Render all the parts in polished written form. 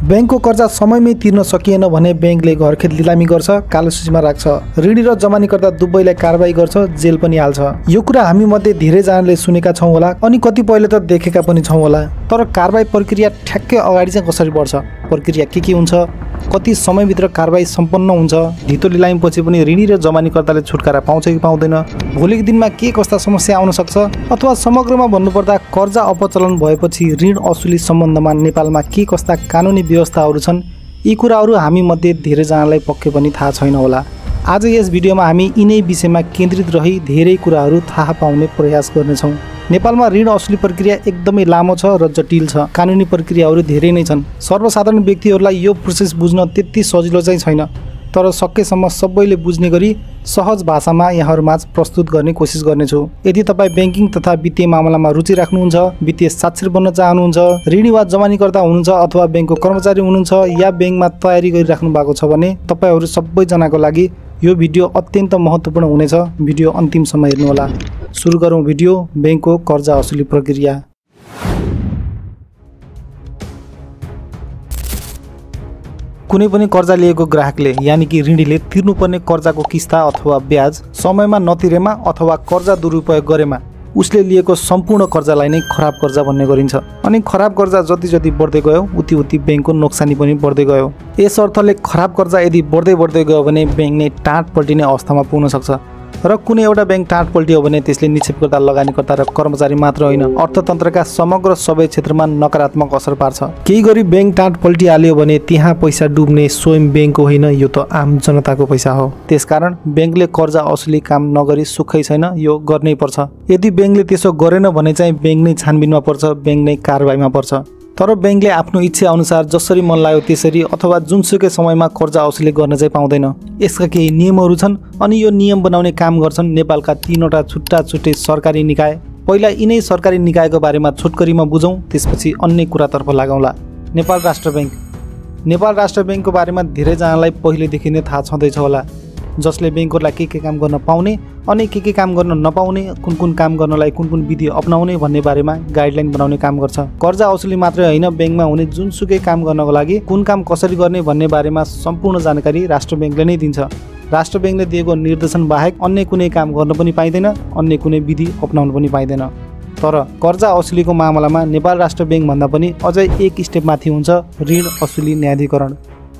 बैंकको कर्जा समयमै तिर्न सकिएन भने बैंकले घरखेत लिलामी गर्छ, कालो सूचीमा राख्छ। ऋणी र जमानीकर्ता दुवैलाई कारबाही गर्छ, जेल पनि हाल्छ। यो कुरा हामी मध्ये धेरैजनाले सुनेका छौँ होला अनि कतिपयले त देखेका पनि छौँ होला। तर कारबाही प्रक्रिया ठ्याक्कै अगाडि चाहिँ कसरी बढ्छ, प्रक्रिया के हुन्छ, कति समयभित्र कारबाही सम्पन्न हुन्छ, धितो लिलामीपछि पनि ऋणी र जमानीकर्ताले छुटकारा पाउँछ कि पाउँदैन, भोलिको दिनमा के कस्ता समस्या आउन सक्छ, अथवा समग्रमा भन्नुपर्दा कर्जा अपचलन भएपछि ऋण असुली सम्बन्धमा नेपालमा के कस्ता कानुनी व्यवस्थाहरू छन्, यी कुराहरू हामी मध्ये धेरैजनालाई पक्कै पनि थाहा छैन होला। आज यस भिडियोमा हामी यिनै विषयमा केन्द्रित रही धेरै कुराहरू थाहा पाउने प्रयास गर्नेछौँ। नेपालमा ऋण असुली प्रक्रिया एकदमै लामो छ र जटिल छ। कानुनी प्रक्रियाहरू धेरै नै छन्। सर्वसाधारण व्यक्तिहरूलाई यो प्रोसेस बुझ्न त्यति सजिलो चाहिँ छैन, तर सकेसम्म सबैले बुझ्ने गरी सहज भाषामा यहाँहरूमाझ प्रस्तुत गर्ने कोसिस गर्नेछु। यदि तपाईँ ब्याङ्किङ तथा वित्तीय मामलामा रुचि राख्नुहुन्छ, वित्तीय साक्षर बन्न चाहनुहुन्छ, ऋणी वा जमानीकर्ता हुनुहुन्छ, अथवा ब्याङ्कको कर्मचारी हुनुहुन्छ या ब्याङ्कमा तयारी गरिराख्नु भएको छ भने तपाईँहरू सबैजनाको लागि यो भिडियो अत्यन्त महत्त्वपूर्ण हुनेछ। भिडियो अन्तिमसम्म हेर्नुहोला। सुरु गरौँ भिडियो। ब्याङ्कको कर्जा असुली प्रक्रिया। कुनै पनि कर्जा लिएको ग्राहकले यानि कि ऋणीले तिर्नुपर्ने कर्जाको किस्ता अथवा ब्याज समयमा नतिरेमा अथवा कर्जा दुरुपयोग गरेमा उसले लिएको सम्पूर्ण कर्जालाई नै खराब कर्जा भन्ने गरिन्छ। अनि खराब कर्जा जति जति बढ्दै गयो उति उति ब्याङ्कको नोक्सानी पनि बढ्दै गयो। यस अर्थले खराब कर्जा यदि बढ्दै गयो भने ब्याङ्क नै टाँट पल्टिने अवस्थामा पुग्न सक्छ। र कुनै एउटा ब्याङ्क टाँट पल्टियो भने त्यसले निक्षेपकर्ता, लगानीकर्ता र कर्मचारी मात्र होइन, अर्थतन्त्रका समग्र सबै क्षेत्रमा नकारात्मक असर पार्छ। केही गरी ब्याङ्क टाँट पल्टिहाल्यो भने त्यहाँ पैसा डुब्ने स्वयं ब्याङ्कको होइन, यो त आम जनताको पैसा हो। त्यसकारण ब्याङ्कले कर्जा असुली काम नगरी सुखै छैन, यो गर्नै पर्छ। यदि ब्याङ्कले त्यसो गरेन भने चाहिँ ब्याङ्क नै छानबिनमा पर्छ, ब्याङ्क नै कारबाहीमा पर्छ। तर ब्याङ्कले आफ्नो इच्छा अनुसार जसरी मन लाग्यो त्यसरी अथवा जुनसुकै समयमा कर्जा असुली गर्न चाहिँ पाउँदैन। यसका केही नियमहरू छन् अनि यो नियम बनाउने काम गर्छन् नेपालका 3वटा छुट्टा छुट्टै सरकारी निकाय। पहिला यिनै सरकारी निकायको बारेमा छोटकरीमा बुझौँ, त्यसपछि अन्य कुरातर्फ लागौँला। नेपाल राष्ट्र ब्याङ्क। नेपाल राष्ट्र ब्याङ्कको बारेमा धेरैजनालाई पहिलेदेखि नै थाहा छँदैछ होला, जसले ब्याङ्कहरूलाई के काम गर्न पाउने अनि के काम गर्न नपाउने, कुन काम गर्नलाई कुन विधि अपनाउने भन्ने बारेमा गाइडलाइन बनाउने काम गर्छ। कर्जा असुली मात्रै होइन, ब्याङ्कमा हुने जुनसुकै काम गर्नको लागि कुन काम कसरी गर्ने भन्ने बारेमा सम्पूर्ण जानकारी राष्ट्र ब्याङ्कले नै दिन्छ। राष्ट्र ब्याङ्कले दिएको निर्देशन बाहेक अन्य कुनै काम गर्न पनि पाइँदैन, अन्य कुनै विधि अपनाउन पनि पाइँदैन। तर कर्जा असुलीको मामलामा नेपाल राष्ट्र ब्याङ्कभन्दा पनि अझै एक स्टेप माथि हुन्छ ऋण असुली न्यायाधिकरण।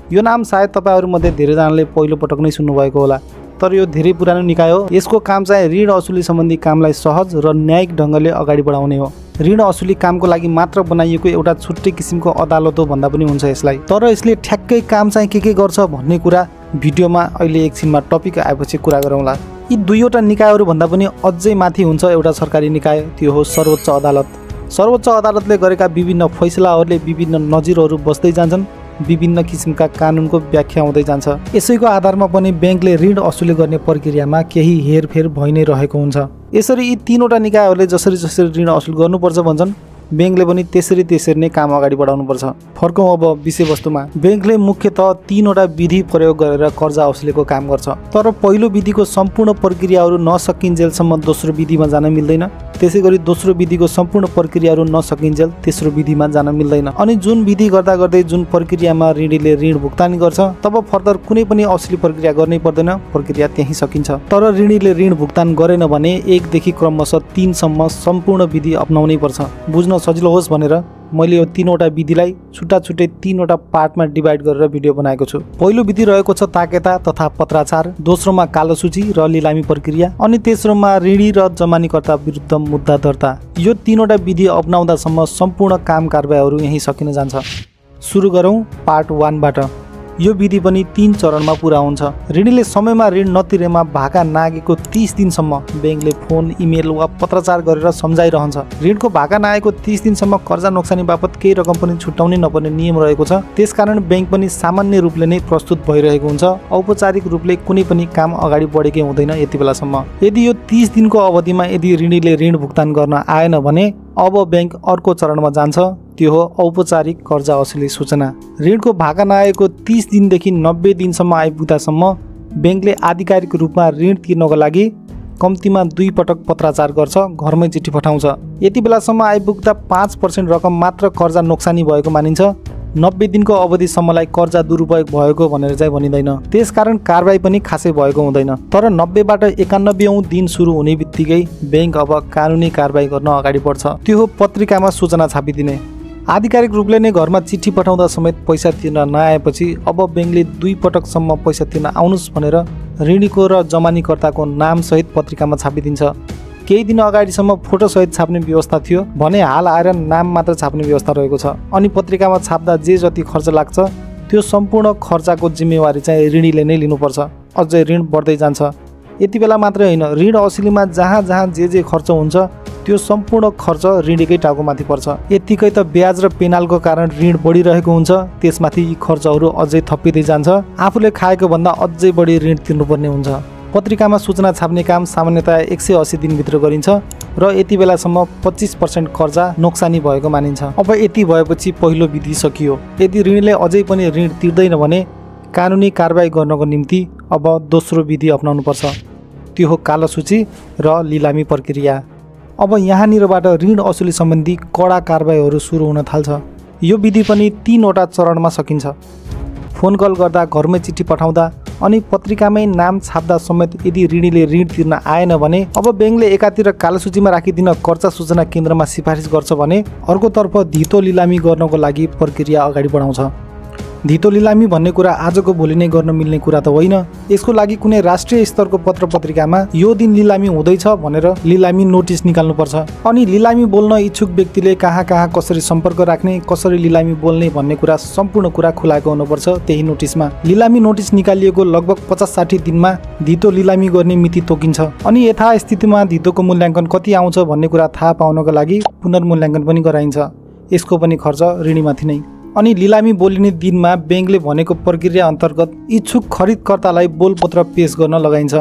यो नाम सायद तपाईँहरूमध्ये धेरैजनाले पहिलोपटक नै सुन्नुभएको होला, तर यो धेरै पुरानो निकाय हो। यसको काम चाहिँ ऋण असुली सम्बन्धी कामलाई सहज र न्यायिक ढङ्गले अगाडि बढाउने हो। ऋण असुली कामको लागि मात्र बनाइएको एउटा छुट्टै किसिमको अदालत हो भन्दा पनि हुन्छ यसलाई। तर यसले ठ्याक्कै काम चाहिँ के गर्छ भन्ने कुरा भिडियोमा अहिले एकछिनमा टपिक आएपछि कुरा गरौँला। यी दुईवटा निकायहरू भन्दा पनि अझै माथि हुन्छ एउटा सरकारी निकाय, त्यो हो सर्वोच्च अदालत। सर्वोच्च अदालतले गरेका विभिन्न फैसलाहरूले विभिन्न नजिरहरू बस्दै जान्छन्, विभिन्न किसिमका कानुनको व्याख्या हुँदै जान्छ। यसैको आधारमा पनि ब्याङ्कले ऋण असुली गर्ने प्रक्रियामा केही हेरफेर भइ नै रहेको हुन्छ। यसरी यी 3वटा निकायहरूले जसरी ऋण असुल गर्नुपर्छ भन्छन्, ब्याङ्कले पनि त्यसरी नै काम अगाडि बढाउनुपर्छ। फर्कौँ अब विषयवस्तुमा। ब्याङ्कले मुख्यतः 3वटा विधि प्रयोग गरेर कर्जा असुलीको काम गर्छ। तर पहिलो विधिको सम्पूर्ण प्रक्रियाहरू नसकिन्जेलसम्म दोस्रो विधिमा जान मिल्दैन। त्यसै गरी दोस्रो विधिको सम्पूर्ण प्रक्रियाहरू नसकिन्जेल तेस्रो विधिमा जान मिल्दैन। अनि जुन विधि गर्दै जुन प्रक्रियामा ऋणीले ऋण भुक्तानी गर्छ, तब फर्दर कुनै पनि असुली प्रक्रिया गर्नै पर्दैन, प्रक्रिया त्यहीँ सकिन्छ। तर ऋणीले ऋण भुक्तान गरेन भने 1 देखि क्रमशः 3 सम्म सम्पूर्ण विधि अपनाउनै पर्छ। बुझ्न सजिलो होस् भनेर मैले यो 3वटा विधिलाई छुट्टै 3वटा पार्टमा डिभाइड गरेर भिडियो बनाएको छु। पहिलो विधि रहेको छ ताकेता तथा पत्राचार, दोस्रोमा कालो सूची र लिलामी प्रक्रिया, अनि तेस्रोमा ऋणी र जमानीकर्ता विरुद्ध मुद्दा दर्ता। यो 3वटा विधि अपनाउँदासम्म सम्पूर्ण काम कारबाहीहरू यहीँ सकिन जान्छ। सुरु गरौँ पार्ट 1बाट। यो विधि पनि 3 चरणमा पुरा हुन्छ। ऋणीले समयमा ऋण नतिरेमा भाका नागेको 30 दिनसम्म ब्याङ्कले फोन, इमेल वा पत्राचार गरेर सम्झाइरहन्छ। ऋणको भाका नआएको 30 दिनसम्म कर्जा नोक्सानी बापत केही रकम पनि छुट्याउनै नपर्ने नियम रहेको छ। त्यसकारण ब्याङ्क पनि सामान्य रूपले नै प्रस्तुत भइरहेको हुन्छ। औपचारिक रूपले कुनै पनि काम अगाडि बढेकै हुँदैन यति बेलासम्म। यदि यो 30 दिनको अवधिमा यदि ऋणीले ऋण भुक्तान गर्न आएन भने अब ब्याङ्क अर्को चरणमा जान्छ, त्यो हो औपचारिक कर्जा असुली सूचना। ऋणको भाका नआएको 30 दिनदेखि 90 दिनसम्म आइपुग्दासम्म ब्याङ्कले आधिकारिक रूपमा ऋण तिर्नको लागि कम्तीमा 2 पटक पत्राचार गर्छ, घरमै चिठी पठाउँछ। यति बेलासम्म आइपुग्दा 5% रकम मात्र कर्जा नोक्सानी भएको मानिन्छ। 90 दिनको अवधिसम्मलाई कर्जा दुरुपयोग भएको भनेर चाहिँ भनिँदैन। त्यसकारण कारबाही पनि खासै भएको हुँदैन। तर 90 बाट 91 औं दिन सुरु हुने बित्तिकै बैंक अब कानुनी कारबाही गर्न अगाडि बढ्छ। त्यो हो पत्रिकामा सूचना छापिदिने। आधिकारिक रूपले नै घरमा चिठी पठाउँदा समेत पैसा तिर्न नआएपछि अब बैंकले 2 पटकसम्म पैसा तिर्न आउनुस् भनेर ऋणीको र जमानीकर्ताको नामसहित पत्रिकामा छापिदिन्छ। केही दिन अगाडिसम्म फोटोसहित छाप्ने व्यवस्था थियो भने हाल आएर नाम मात्र छाप्ने व्यवस्था रहेको छ। अनि पत्रिकामा छाप्दा जे जति खर्च लाग्छ त्यो सम्पूर्ण खर्चको जिम्मेवारी चाहिँ ऋणीले नै लिनुपर्छ। अझै ऋण बढ्दै जान्छ। यति बेला मात्रै होइन, ऋण असुलीमा जहाँ जहाँ जे खर्च हुन्छ त्यो सम्पूर्ण खर्च ऋणीकै टाउकोमाथि पर्छ। यतिकै त ब्याज र पेनाल्टको कारण ऋण बढिरहेको हुन्छ। त्यसमाथि यी खर्चहरू अझै थपिँदै जान्छ। आफूले खाएको भन्दा अझै बढी ऋण तिर्नुपर्ने हुन्छ। पत्रिकामा सूचना छाप्ने काम सामान्यतया 180 दिनभित्र गरिन्छ र यति बेलासम्म 25% कर्जा नोक्सानी भएको मानिन्छ। अब यति भएपछि पहिलो विधि सकियो। यदि ऋणीले अझै पनि ऋण तिर्दैन भने कानुनी कारबाही गर्नको निम्ति अब दोस्रो विधि अपनाउनुपर्छ। त्यो हो कालो सूची र लिलामी प्रक्रिया। अब यहाँनिरबाट ऋण असुली सम्बन्धी कडा कारबाहीहरू सुरु हुन थाल्छ। यो विधि पनि 3 वटा चरणमा सकिन्छ। फोन कल गर्दा, घरमै चिठी पठाउँदा अनि पत्रिकामै नाम छाप्दा समेत यदि ऋणीले ऋण तिर्न आएन भने अब बैंकले एकातिर कालो सूचीमा राखिदिन कर्जा सूचना केन्द्रमा सिफारिस गर्छ भने अर्कोतर्फ धितो लिलामी गर्नको लागि प्रक्रिया अगाडि बढाउँछ। धितो लिलामी भन्ने कुरा आजको भोलि नै गर्न मिल्ने कुरा त होइन। यसको लागि कुनै राष्ट्रिय स्तरको पत्र पत्रिकामा यो दिन लिलामी हुँदैछ भनेर लिलामी नोटिस निकाल्नुपर्छ। अनि लिलामी बोल्न इच्छुक व्यक्तिले कहाँ कसरी सम्पर्क राख्ने, कसरी लिलामी बोल्ने भन्ने कुरा सम्पूर्ण कुरा खुलाएको हुनुपर्छ त्यही नोटिसमा। लिलामी नोटिस निकालिएको लगभग 50-60 दिनमा धितो लिलामी गर्ने मिति तोकिन्छ। अनि यथास्थितिमा धितोको मूल्याङ्कन कति आउँछ भन्ने कुरा थाहा पाउनको लागि पुनर्मूल्याङ्कन पनि गराइन्छ। यसको पनि खर्च ऋणीमाथि नै। अनि लिलामी बोलिने दिनमा बैंकले भनेको प्रक्रिया अन्तर्गत इच्छुक खरिदकर्तालाई बोलपत्र पेश गर्न लगाइन्छ।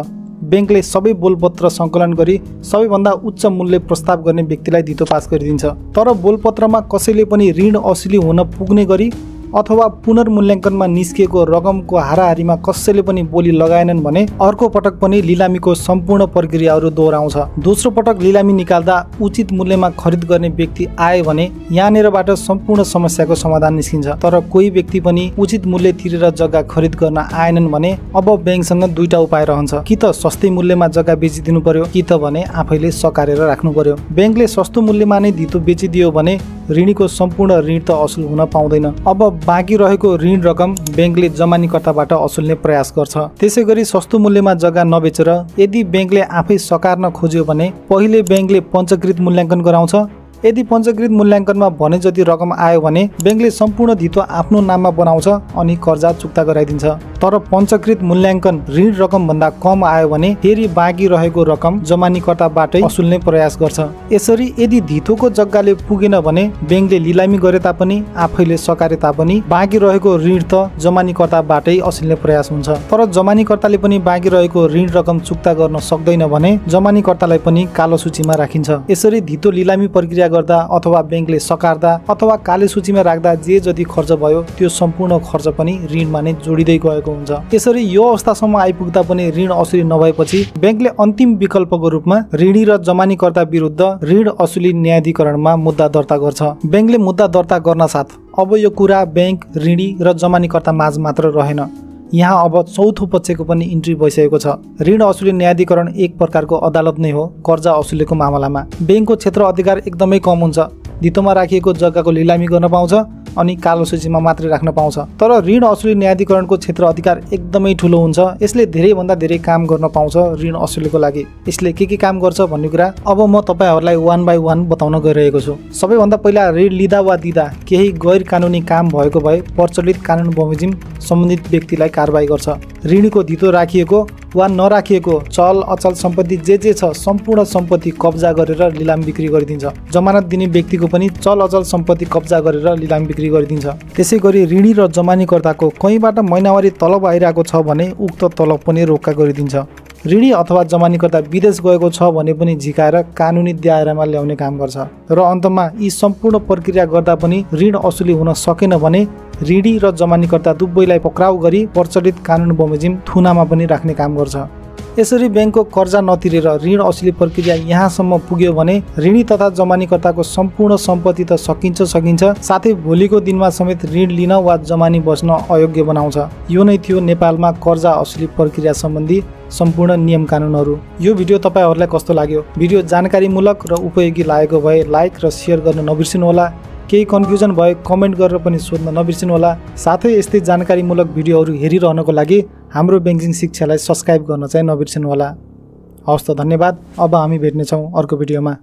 बैंकले सबै बोलपत्र सङ्कलन गरी सबैभन्दा उच्च मूल्य प्रस्ताव गर्ने व्यक्तिलाई धितो पास गरिदिन्छ। तर बोलपत्रमा कसैले पनि ऋण असुली हुन पुग्ने गरी अथवा पुनर्मूल्याङ्कनमा निस्किएको रकमको हाराहारीमा कसैले पनि बोली लगाएनन् भने अर्को पटक पनि लिलामीको सम्पूर्ण प्रक्रियाहरू दोहोऱ्याउँछ। दोस्रो पटक लिलामी निकाल्दा उचित मूल्यमा खरिद गर्ने व्यक्ति आए भने यहाँनिरबाट सम्पूर्ण समस्याको समाधान निस्किन्छ। तर कोही व्यक्ति पनि उचित मूल्य तिरेर जग्गा खरिद गर्न आएनन् भने अब बैंकसँग 2टा उपाय रहन्छ। कि त सस्तै मूल्यमा जग्गा बेचिदिनु पर्यो, कि त भने आफैले सकारेर राख्नु पर्यो। बैंकले सस्तो मूल्यमा नै धितो बेचिदियो भने ऋणीको सम्पूर्ण ऋण त असुल हुन पाउँदैन। अब बाँकी रहेको ऋण रकम बैंकले जमानीकर्ताबाट असुल्ने प्रयास गर्छ। त्यसैगरी सस्तो मूल्यमा जग्गा नबेचेर यदि बैंकले आफै सकार्न खोज्यो भने पहिले बैंकले पञ्चकृत मूल्याङ्कन गराउँछ। यदि पञ्चकृत मूल्याङ्कनमा भने जति रकम आयो भने बैंकले सम्पूर्ण धितो आफ्नो नाममा बनाउँछ अनि कर्जा चुक्ता गराइदिन्छ। तर पञ्चकृत मूल्याङ्कन ऋण रकम भन्दा कम आयो भने फेरि बाँकी रहेको रकम जमानीकर्ताबाटै असुल्ने प्रयास गर्छ। यसरी यदि धितोको जग्गाले पुगेन भने बैंकले लिलामी गरे तापनि आफैले सकारे तापनि बाँकी रहेको ऋण त जमानीकर्ताबाटै असुल्ने प्रयास हुन्छ। तर जमानीकर्ताले पनि बाँकी रहेको ऋण रकम चुक्ता गर्न सक्दैन भने जमानीकर्तालाई पनि कालो सूचीमा राखिन्छ। यसरी धितो लिलामी प्रक्रिया गर्दा अथवा बैंकले सकार्दा अथवा कालो सूचीमा राख्दा जे जति खर्च भयो त्यो सम्पूर्ण खर्च पनि ऋणमा नै जोडिँदै गएको हुन्छ। यसरी यो अवस्थासम्म आइपुग्दा पनि ऋण असुली नभएपछि बैंकले अन्तिम विकल्पको रूपमा ऋणी र जमानीकर्ता विरुद्ध ऋण असुली न्यायाधिकरणमा मुद्दा दर्ता गर्छ। बैंकले मुद्दा दर्ता गर्न साथ अब यो कुरा बैंक, ऋणी र जमानीकर्ता माझ मात्र रहेन। यहाँ अब चौथो पक्षको पनि इन्ट्री भइसकेको छ। ऋण असुली न्यायाधिकरण एक प्रकारको अदालत नै हो कर्जा असुलीको मामलामा। बैंकको क्षेत्र अधिकार एकदमै कम हुन्छ। धितोमा राखिएको जग्गाको लिलामी गर्न पाउँछ अनि कालो सूचीमा मात्रै राख्न पाउँछ। तर ऋण असुली न्यायाधिकरणको क्षेत्र अधिकार एकदमै ठुलो हुन्छ। यसले धेरैभन्दा धेरै काम गर्न पाउँछ ऋण असुलीको लागि। यसले के काम गर्छ भन्ने कुरा अब म तपाईहरुलाई 1 बाइ 1 बताउन गइरहेको छु। सबैभन्दा पहिला ऋण लिँदा वा दिँदा केही गैर कानुनी काम भएको भए प्रचलित कानुन बमोजिम सम्बन्धित व्यक्तिलाई कारबाही गर्छ। ऋणीको धितो राखिएको वा नराखिएको चल अचल सम्पत्ति जे छ सम्पूर्ण सम्पत्ति कब्जा गरेर लिलाम बिक्री गरिदिन्छ। जमानत दिने व्यक्तिको पनि चल अचल सम्पत्ति कब्जा गरेर लिलाम बिक्री गरिदिन्छ। त्यसैगरी ऋणी र जमानीकर्ताको कहीँबाट महिनावारी तलब आइरहेको छ भने उक्त तलब पनि रोक्का गरिदिन्छ। ऋणी अथवा जमानीकर्ता विदेश गएको छ भने पनि झिकाएर कानुनी दायरामा ल्याउने काम गर्छ। र अन्तमा यी सम्पूर्ण प्रक्रिया गर्दा पनि ऋण असुली हुन सकेन भने ऋणी र जमानीकर्ता दुवैलाई पक्राउ गरी प्रचलित कानुन बमोजिम थुनामा पनि राख्ने काम गर्छ। यसरी ब्याङ्कको कर्जा नतिरेर ऋण असुली प्रक्रिया यहाँसम्म पुग्यो भने ऋणी तथा जमानीकर्ताको सम्पूर्ण सम्पत्ति त सकिन्छ साथै भोलिको दिनमा समेत ऋण लिन वा जमानी बस्न अयोग्य बनाउँछ। यो नै थियो नेपालमा कर्जा असुली प्रक्रिया सम्बन्धी सम्पूर्ण नियम कानुनहरू। यो भिडियो तपाईहरुलाई कस्तो लाग्यो? भिडियो जानकारीमूलक र उपयोगी लागेको भए लाइक र शेयर गर्न नबिर्सिनुहोला। केही कन्फ्युजन भए कमेन्ट गरेर पनि सोध्न नबिर्सिनुहोला। साथै यस्तै जानकारीमूलक भिडियोहरू हेरिरहनको लागि हाम्रो ब्याङ्किङ शिक्षालाई सब्स्क्राइब गर्न चाहिँ नबिर्सिनुहोला। हवस् त, धन्यवाद। अब हामी भेट्नेछौँ अर्को भिडियोमा।